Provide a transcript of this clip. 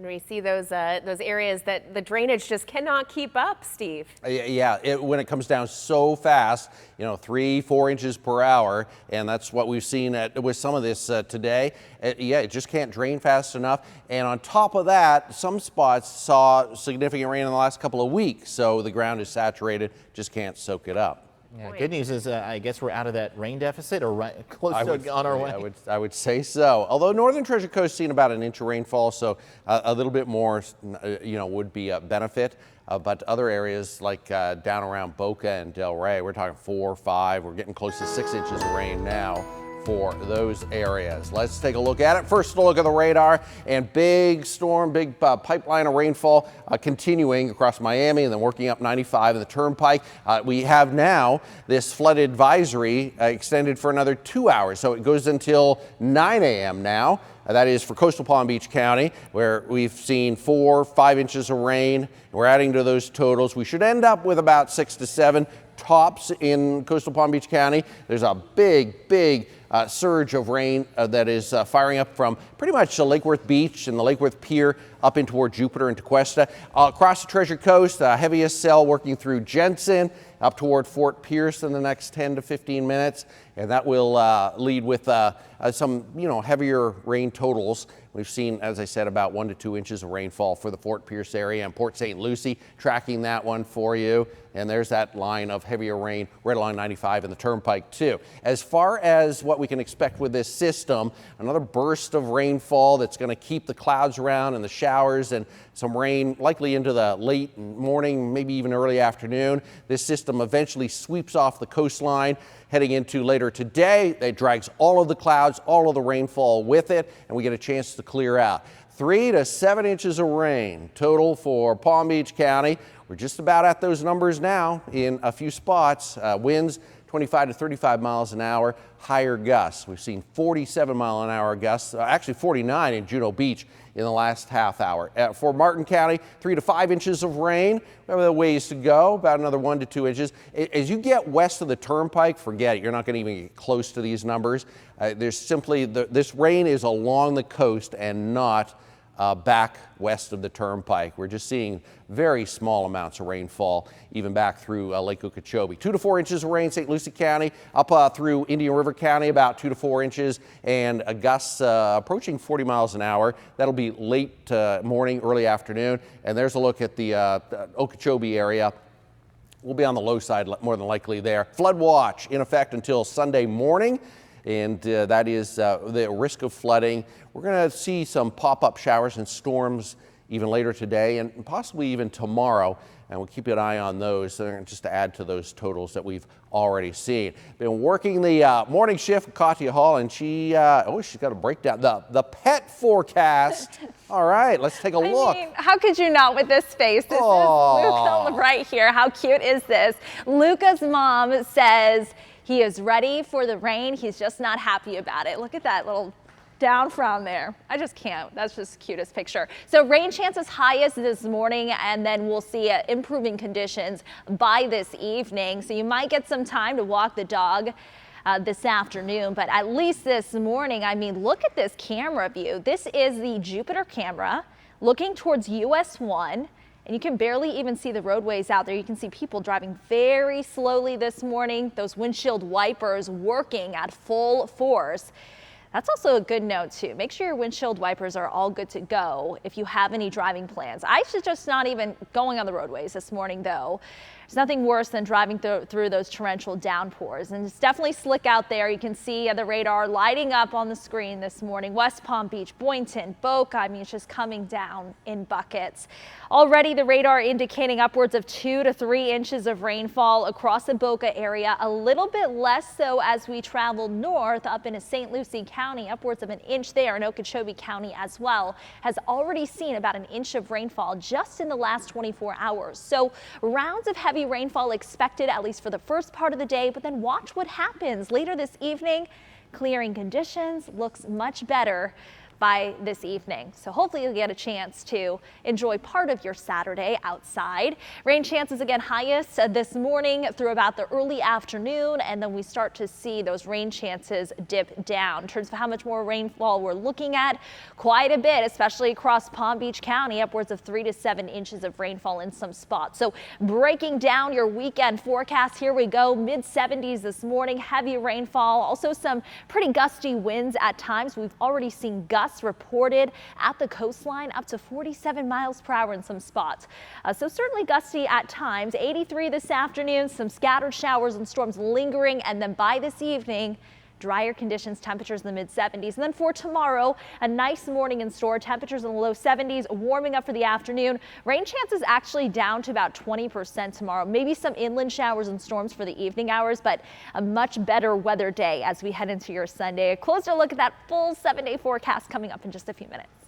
And we see those areas that the drainage just cannot keep up, Steve. Yeah, when it comes down so fast, 3-4 inches per hour, and that's what we've seen with some of this today. It just can't drain fast enough. And on top of that, some spots saw significant rain in the last couple of weeks, so the ground is saturated, just can't soak it up. Yeah, good news is I guess we're out of that rain deficit, or close to on our way. I would say so. Although northern Treasure Coast seen about an inch of rainfall, so a little bit more, would be a benefit. But other areas like down around Boca and Del Rey, we're talking 4 or 5. We're getting close to 6 inches of rain now for those areas. Let's take a look at it. First, a look at the radar, and big storm, big pipeline of rainfall continuing across Miami and then working up 95 in the Turnpike. We have now this flood advisory extended for another 2 hours, so it goes until 9 a.m. now. That is for coastal Palm Beach County, where we've seen 4 or 5 inches of rain. We're adding to those totals. We should end up with about 6 to 7 tops in coastal Palm Beach County. There's a big surge of rain that is firing up from pretty much Lake Worth Beach and the Lake Worth Pier up in toward Jupiter and Tequesta. Across the Treasure Coast, heaviest cell working through Jensen up toward Fort Pierce in the next 10 to 15 minutes. And that will lead with some, heavier rain totals. We've seen, as I said, about 1 to 2 inches of rainfall for the Fort Pierce area and Port St. Lucie, tracking that one for you. And there's that line of heavier rain right along 95 and the Turnpike too. As far as what we can expect with this system, another burst of rainfall that's going to keep the clouds around and the showers and some rain likely into the late morning, maybe even early afternoon. This system eventually sweeps off the coastline heading into later today. It drags all of the clouds, all of the rainfall with it, and we get a chance to clear out. 3 to 7 inches of rain total for Palm Beach County. We're just about at those numbers now in a few spots. Winds 25 to 35 miles an hour, higher gusts. We've seen 47-mile-an-hour gusts, actually 49 in Juno Beach in the last half hour. For Martin County, 3 to 5 inches of rain. We have a ways to go, about another 1 to 2 inches. As you get west of the Turnpike, forget it. You're not going to even get close to these numbers. There's simply, this rain is along the coast and not back west of the Turnpike. We're just seeing very small amounts of rainfall, even back through Lake Okeechobee. 2 to 4 inches of rain, St. Lucie County, up through Indian River County, about 2 to 4 inches, and gusts approaching 40 miles an hour. That'll be late morning, early afternoon. And there's a look at the Okeechobee area. We'll be on the low side more than likely there. Flood watch in effect until Sunday morning. And that is the risk of flooding. We're going to see some pop-up showers and storms even later today and possibly even tomorrow. And we'll keep an eye on those just to add to those totals that we've already seen. Been working the morning shift with Katya Hall, and she's got a breakdown. The pet forecast. All right, let's take a look. I mean, how could you not with this face? This is Luca right here. How cute is this? Luca's mom says he is ready for the rain. He's just not happy about it. Look at that little down frown there. I just can't. That's just the cutest picture. So rain chances highest this morning, and then we'll see improving conditions by this evening. So you might get some time to walk the dog this afternoon, but at least this morning, I mean, look at this camera view. This is the Jupiter camera looking towards US 1. And you can barely even see the roadways out there. You can see people driving very slowly this morning. Those windshield wipers working at full force. That's also a good note too. Make sure your windshield wipers are all good to go if you have any driving plans. I should just not even going on the roadways this morning though. There's nothing worse than driving through those torrential downpours, and it's definitely slick out there. You can see the radar lighting up on the screen this morning. West Palm Beach, Boynton, Boca, I mean, it's just coming down in buckets. Already the radar indicating upwards of 2 to 3 inches of rainfall across the Boca area, a little bit less so as we travel north up into St. Lucie County, upwards of an inch there in Okeechobee County as well. Has already seen about an inch of rainfall just in the last 24 hours. So rounds of heavy rainfall expected, at least for the first part of the day, but then watch what happens later this evening. Clearing conditions looks much better by this evening. So hopefully you'll get a chance to enjoy part of your Saturday outside. Rain chances again highest this morning through about the early afternoon, and then we start to see those rain chances dip down. In terms of how much more rainfall we're looking at, quite a bit, especially across Palm Beach County, upwards of 3 to 7 inches of rainfall in some spots. So breaking down your weekend forecast, here we go. Mid-70s this morning, heavy rainfall, also some pretty gusty winds at times. We've already seen gusts reported at the coastline up to 47 miles per hour in some spots. So certainly gusty at times. 83 this afternoon, some scattered showers and storms lingering, and then by this evening, drier conditions, temperatures in the mid-70s. And then for tomorrow, a nice morning in store, temperatures in the low 70s, warming up for the afternoon. Rain chances actually down to about 20% tomorrow. Maybe some inland showers and storms for the evening hours, but a much better weather day as we head into your Sunday. A closer look at that full 7-day forecast coming up in just a few minutes.